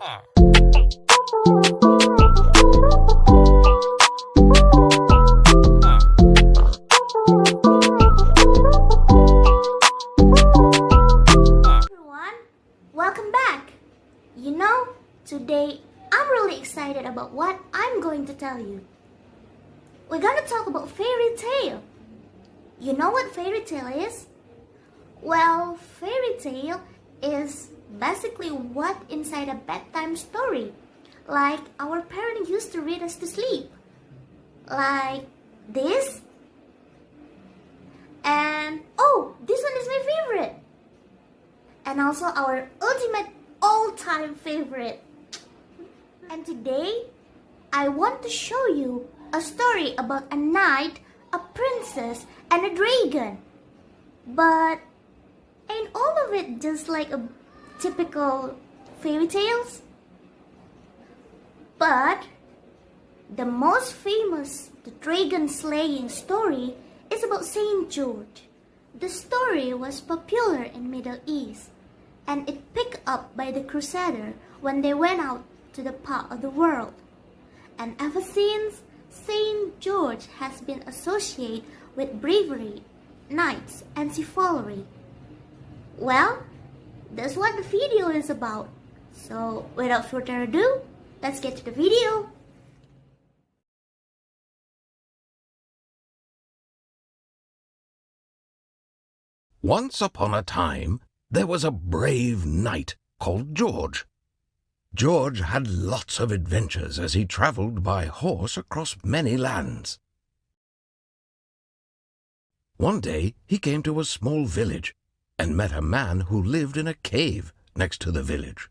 Everyone, welcome back. Today I'm really excited about what I'm going to tell you. We're gonna talk about fairy tale. You know what fairy tale is? Well, fairy tale is basically what inside a bedtime story, like our parents used to read us to sleep, like this. And oh, this one is my favorite, and also our ultimate all-time favorite. And today I want to show you a story about a knight, a princess, and a dragon. But ain't all of it just like a typical fairy tales? But the most famous, the dragon slaying story is about Saint George. The story was popular in Middle East, and it picked up by the Crusader when they went out to the part of the world. And ever since, Saint George has been associated with bravery, knights, and chivalry. Well, that's what the video is about. So without further ado, let's get to the video. Once upon a time, there was a brave knight called George. George had lots of adventures as he traveled by horse across many lands. One day he came to a small village and met a man who lived in a cave next to the village.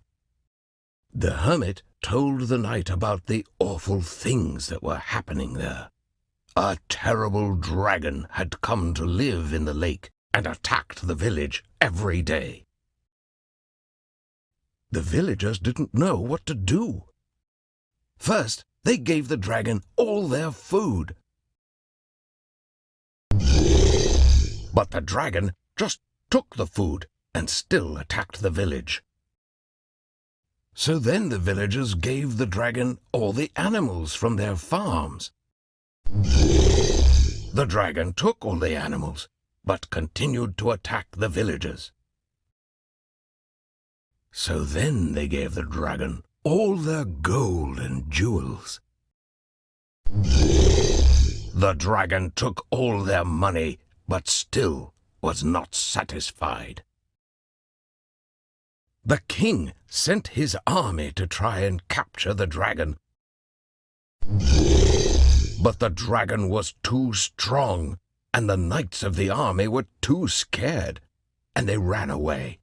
The hermit told the knight about the awful things that were happening there. A terrible dragon had come to live in the lake and attacked the village every day. The villagers didn't know what to do. First, they gave the dragon all their food. But the dragon just took the food and still attacked the village. So then the villagers gave the dragon all the animals from their farms. The dragon took all the animals, but continued to attack the villagers. So then they gave the dragon all their gold and jewels. The dragon took all their money, but still was not satisfied. The king sent his army to try and capture the dragon. But the dragon was too strong, and the knights of the army were too scared, and they ran away.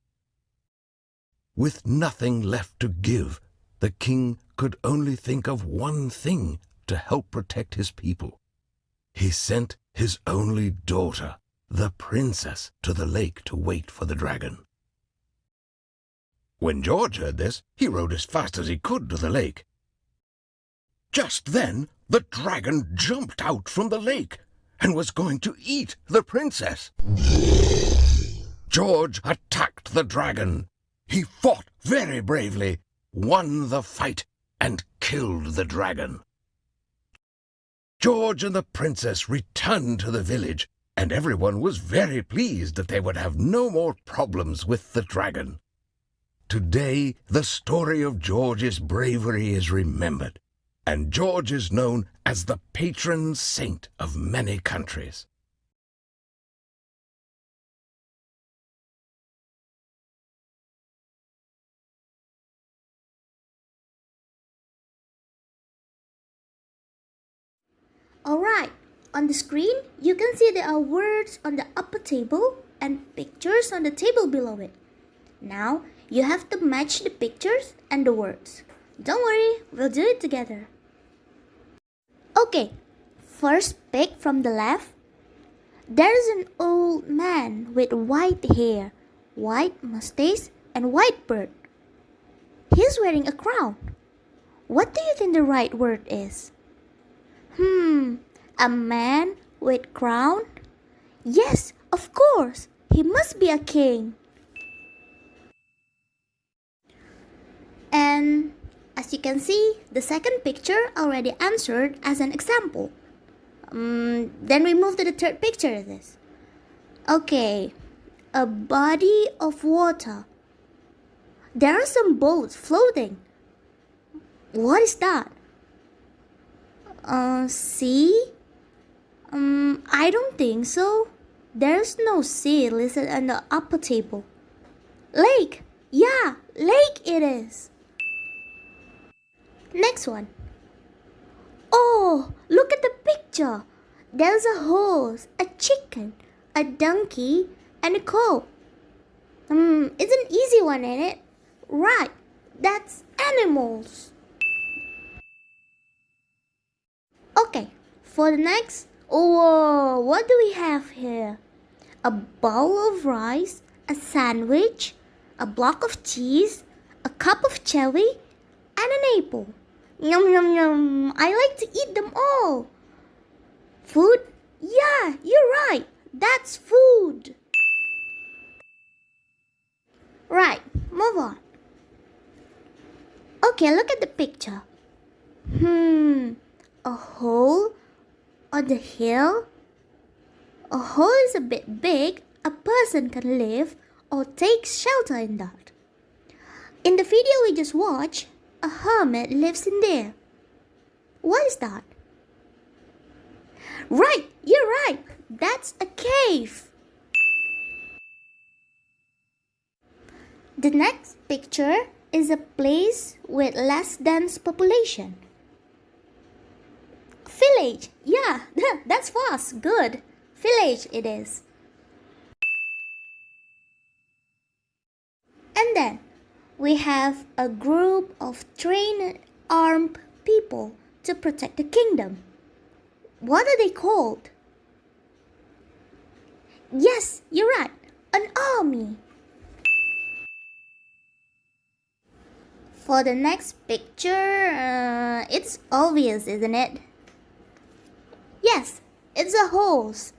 With nothing left to give, the king could only think of one thing to help protect his people. He sent his only daughter, the princess, to the lake to wait for the dragon. When George heard this, he rode as fast as he could to the lake. Just then, the dragon jumped out from the lake and was going to eat the princess. George attacked the dragon. He fought very bravely, won the fight, and killed the dragon. George and the princess returned to the village, and everyone was very pleased that they would have no more problems with the dragon. Today, the story of George's bravery is remembered, and George is known as the patron saint of many countries. Alright, on the screen, you can see there are words on the upper table and pictures on the table below it. Now, you have to match the pictures and the words. Don't worry, we'll do it together. Okay, first pick from the left. There's an old man with white hair, white mustache, and white beard. He's wearing a crown. What do you think the right word is? A man with crown? Yes, of course. He must be a king. And As you can see, the second picture already answered as an example. Then we move to the third picture. Okay, a body of water. There are some boats floating. What is that? Sea? I don't think so. There's no sea listed on the upper table. Lake! Yeah, lake it is. Next one. Oh, look at the picture. There's a horse, a chicken, a donkey, and a cow. It's an easy one, ain't it? Right, that's animals. Okay, for the next, what do we have here? A bowl of rice, a sandwich, a block of cheese, a cup of cherry, and an apple. Yum yum yum, I like to eat them all. Food? Yeah, you're right, that's food. Right, move on. Okay, look at the picture. A hole on the hill? A hole is a bit big. A person can live or take shelter in that. In the video we just watched, a hermit lives in there. What is that? Right, you're right. That's a cave. The next picture is a place with less dense population. Village. Yeah, that's fast. Good. Village it is. And then we have a group of trained armed people to protect the kingdom. What are they called? Yes, you're right. An army. For the next picture, it's obvious, isn't it? Yes, it's a horse.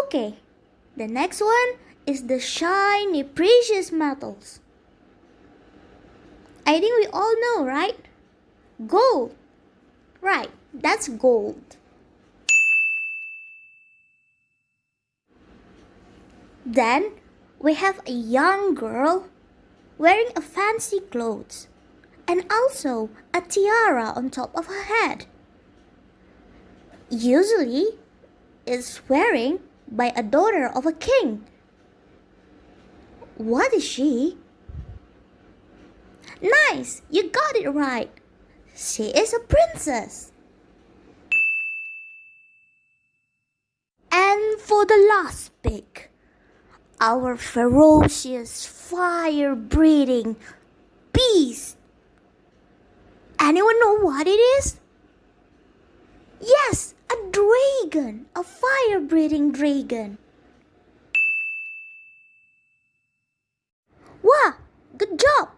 Okay, the next one is the shiny precious metals. I think we all know, right? Gold. Right, that's gold. Then we have a young girl wearing a fancy clothes and also a tiara on top of her head. Usually, it's wearing by a daughter of a king. What is she? Nice, you got it right. She is a princess. And for the last pick, our ferocious, fire-breathing beast. Anyone know what it is? Yes, a dragon, a fire-breathing dragon. Wow, good job.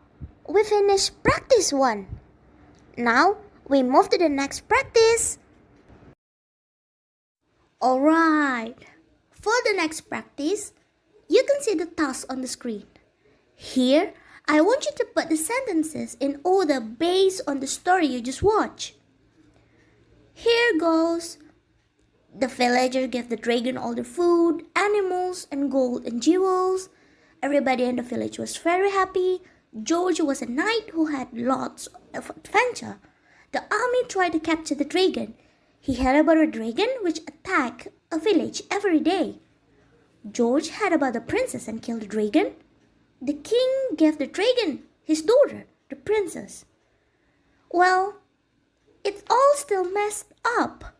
We finished practice 1. Now, we move to the next practice. Alright, for the next practice, you can see the task on the screen. Here, I want you to put the sentences in order based on the story you just watched. Here goes. The villager gave the dragon all the food, animals, and gold and jewels. Everybody in the village was very happy. George was a knight who had lots of adventure. The army tried to capture the dragon. He heard about a dragon which attacked a village every day. George heard about the princess and killed the dragon. The king gave the dragon his daughter, the princess. Well, it's all still messed up.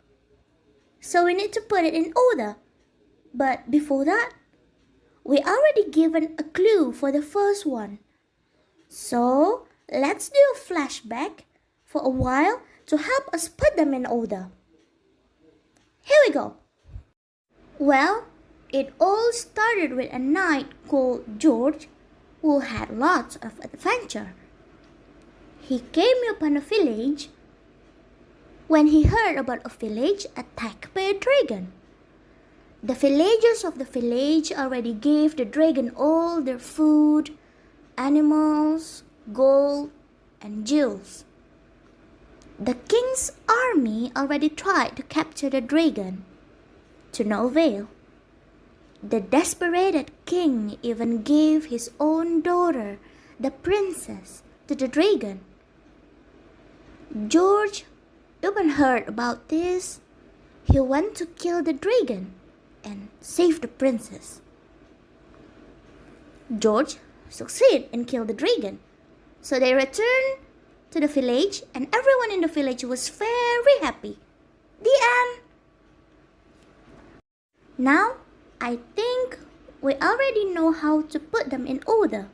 So we need to put it in order. But before that, we already given a clue for the first one. So let's do a flashback for a while to help us put them in order. Here we go. Well, it all started with a knight called George who had lots of adventure. He came upon a village when he heard about a village attacked by a dragon. The villagers of the village already gave the dragon all their food, animals, gold, and jewels. The king's army already tried to capture the dragon, to no avail. The desperate king even gave his own daughter, the princess, to the dragon. George even heard about this. He went to kill the dragon and save the princess. George succeeded in killing the dragon. So they returned to the village and everyone in the village was very happy. The end. Now, I think we already know how to put them in order.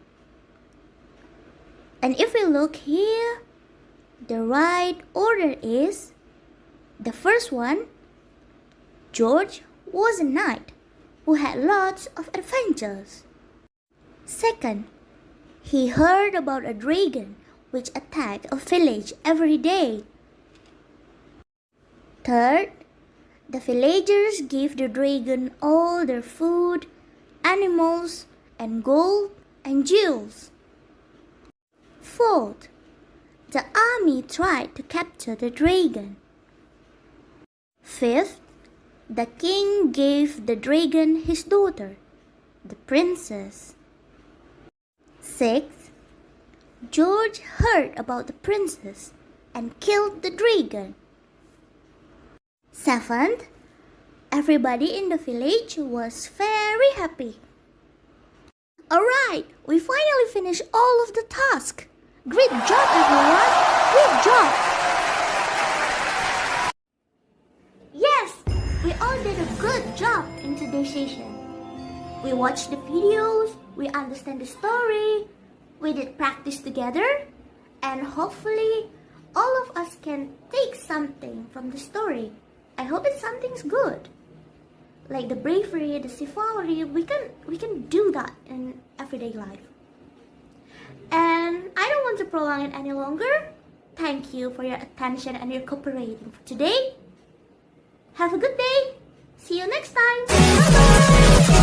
And if we look here, the right order is, the first one, George was a knight who had lots of adventures. Second, he heard about a dragon which attacked a village every day. Third, the villagers gave the dragon all their food, animals, and gold and jewels. Fourth, the army tried to capture the dragon. Fifth, the king gave the dragon his daughter, the princess. Sixth, George heard about the princess and killed the dragon. Seventh, everybody in the village was very happy. Alright, we finally finished all of the tasks. Great job, everyone! Great job! Yes, we all did a good job in today's session. We watched the videos, we understand the story, we did practice together, and hopefully all of us can take something from the story. I hope it's something's good. Like the bravery, the chivalry, we can do that in everyday life. And I don't want to prolong it any longer. Thank you for your attention and your cooperating for today. Have a good day. See you next time. Bye-bye.